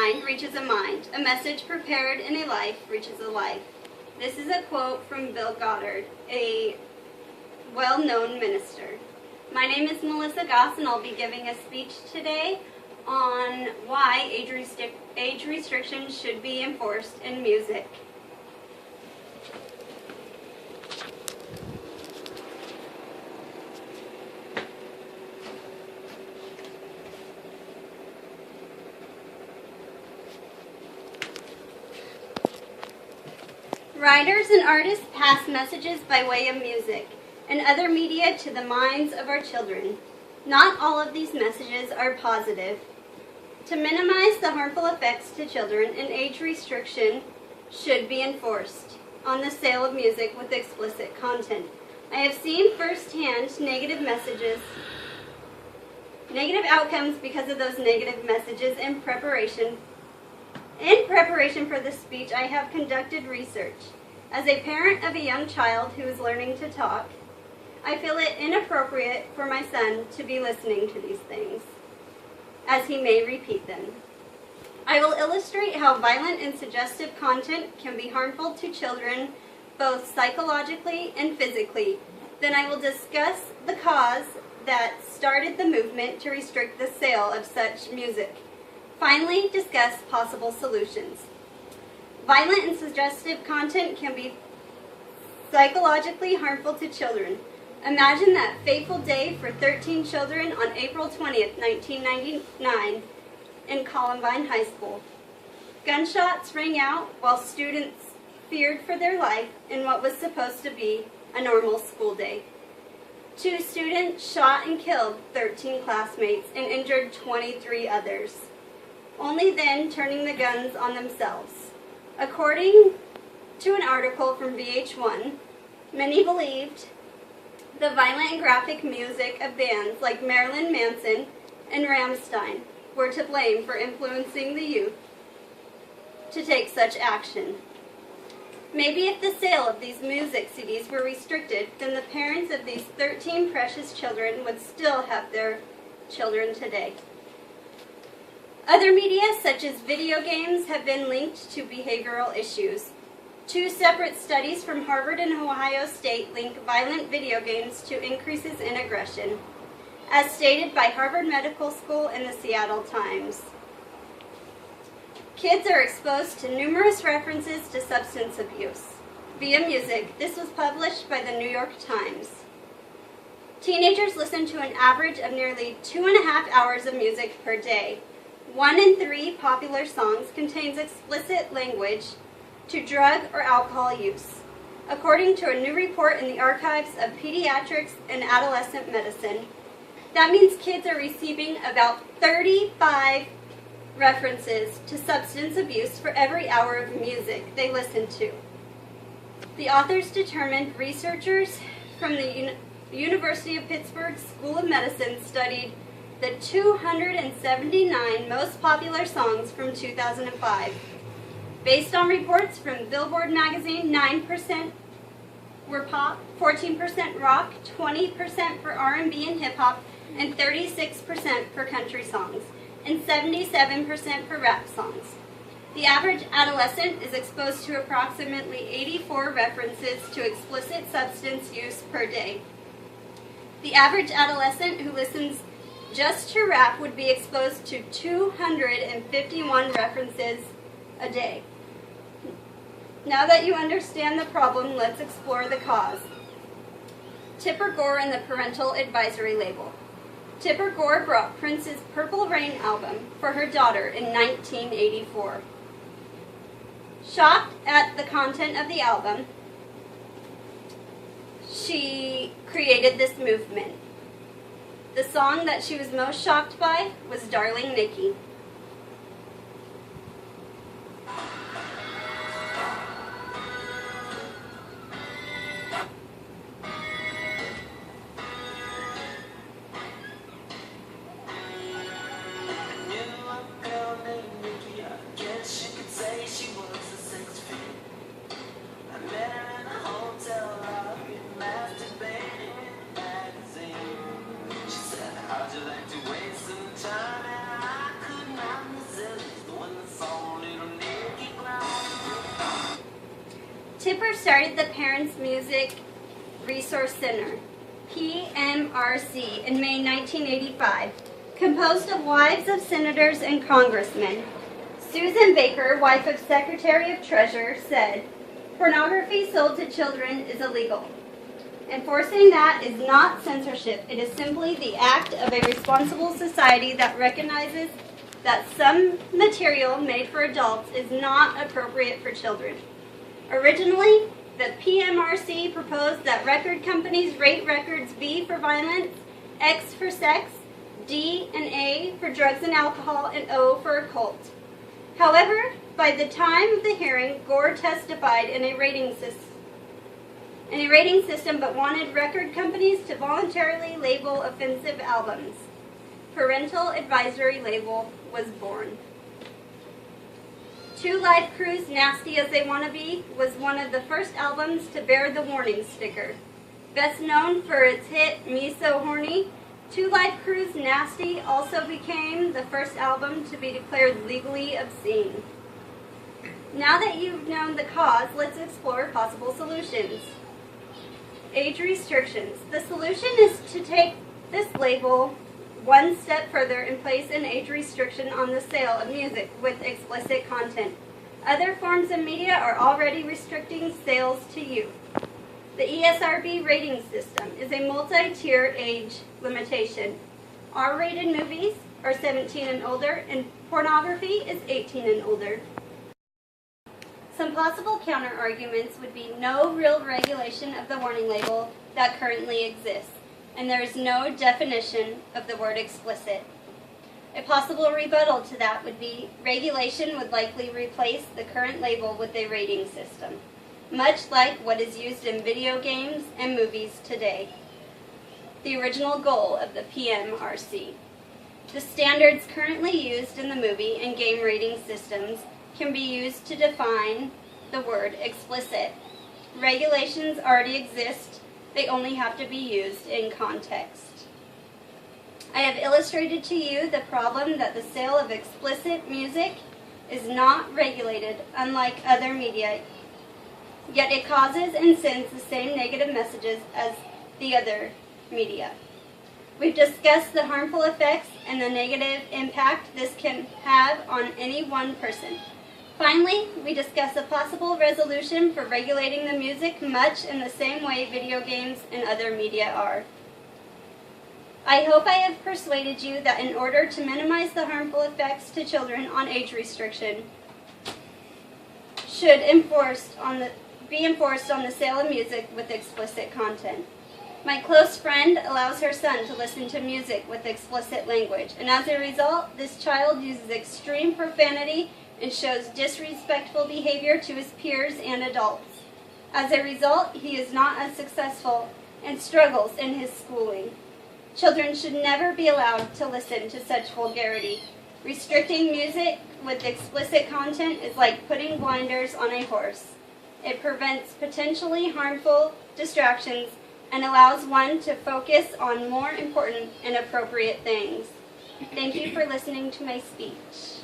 mind reaches a mind. A message prepared in a life reaches a life. This is a quote from Bill Goddard, a well-known minister. My name is Melissa Goss, and I'll be giving a speech today on why age restrictions should be enforced in music. Writers and artists pass messages by way of music and other media to the minds of our children. Not all of these messages are positive. To minimize the harmful effects to children, an age restriction should be enforced on the sale of music with explicit content. I have seen firsthand negative outcomes because of those negative messages. In preparation for this speech, I have conducted research. As a parent of a young child who is learning to talk, I feel it inappropriate for my son to be listening to these things, as he may repeat them. I will illustrate how violent and suggestive content can be harmful to children, both psychologically and physically. Then I will discuss the cause that started the movement to restrict the sale of such music. Finally, discuss possible solutions. Violent and suggestive content can be psychologically harmful to children. Imagine that fateful day for 13 children on April 20th, 1999 in Columbine High School. Gunshots rang out while students feared for their life in what was supposed to be a normal school day. 2 students shot and killed 13 classmates and injured 23 others, only then turning the guns on themselves. According to an article from VH1, many believed the violent and graphic music of bands like Marilyn Manson and Rammstein were to blame for influencing the youth to take such action. Maybe if the sale of these music CDs were restricted, then the parents of these 13 precious children would still have their children today. Other media, such as video games, have been linked to behavioral issues. 2 separate studies from Harvard and Ohio State link violent video games to increases in aggression, as stated by Harvard Medical School and the Seattle Times. Kids are exposed to numerous references to substance abuse via music. This was published by the New York Times. Teenagers listen to an average of nearly 2.5 hours of music per day. 1 in 3 popular songs contains explicit language to drug or alcohol use, according to a new report in the Archives of Pediatrics and Adolescent Medicine. That means kids are receiving about 35 references to substance abuse for every hour of music they listen to. The authors determined researchers from the University of Pittsburgh School of Medicine studied the 279 most popular songs from 2005. Based on reports from Billboard magazine, 9% were pop, 14% rock, 20% for R&B and hip-hop, and 36% for country songs, and 77% for rap songs. The average adolescent is exposed to approximately 84 references to explicit substance use per day. The average adolescent who listens just to rap would be exposed to 251 references a day. Now that you understand the problem, let's explore the cause. Tipper Gore and the Parental Advisory Label. Tipper Gore brought Prince's Purple Rain album for her daughter in 1984. Shocked at the content of the album, she created this movement. The song that she was most shocked by was Darling Nikki. How'd you like to waste some time? And I could Tipper started the Parents Music Resource Center, PMRC, in May 1985, composed of wives of senators and congressmen. Susan Baker, wife of Secretary of Treasury, said, "Pornography sold to children is illegal. Enforcing that is not censorship. It is simply the act of a responsible society that recognizes that some material made for adults is not appropriate for children." Originally, the PMRC proposed that record companies rate records B for violence, X for sex, D and A for drugs and alcohol, and O for occult. However, by the time of the hearing, Gore testified in a rating system but wanted record companies to voluntarily label offensive albums. Parental Advisory Label was born. Two Live Crew's Nasty As They Wanna Be was one of the first albums to bear the warning sticker. Best known for its hit Me So Horny, Two Live Crew's Nasty also became the first album to be declared legally obscene. Now that you've known the cause, let's explore possible solutions. Age restrictions. The solution is to take this label one step further and place an age restriction on the sale of music with explicit content. Other forms of media are already restricting sales to youth. The ESRB rating system is a multi-tier age limitation. R-rated movies are 17 and older, and pornography is 18 and older. Some possible counter-arguments would be no real regulation of the warning label that currently exists, and there is no definition of the word explicit. A possible rebuttal to that would be regulation would likely replace the current label with a rating system, much like what is used in video games and movies today. The original goal of the PMRC. The standards currently used in the movie and game rating systems can be used to define the word explicit. Regulations already exist, they only have to be used in context. I have illustrated to you the problem that the sale of explicit music is not regulated, unlike other media, yet it causes and sends the same negative messages as the other media. We've discussed the harmful effects and the negative impact this can have on any one person. Finally, we discuss a possible resolution for regulating the music much in the same way video games and other media are. I hope I have persuaded you that in order to minimize the harmful effects to children on age restriction should be enforced on the sale of music with explicit content. My close friend allows her son to listen to music with explicit language, and as a result, this child uses extreme profanity and shows disrespectful behavior to his peers and adults. As a result, he is not as successful and struggles in his schooling. Children should never be allowed to listen to such vulgarity. Restricting music with explicit content is like putting blinders on a horse. It prevents potentially harmful distractions and allows one to focus on more important and appropriate things. Thank you for listening to my speech.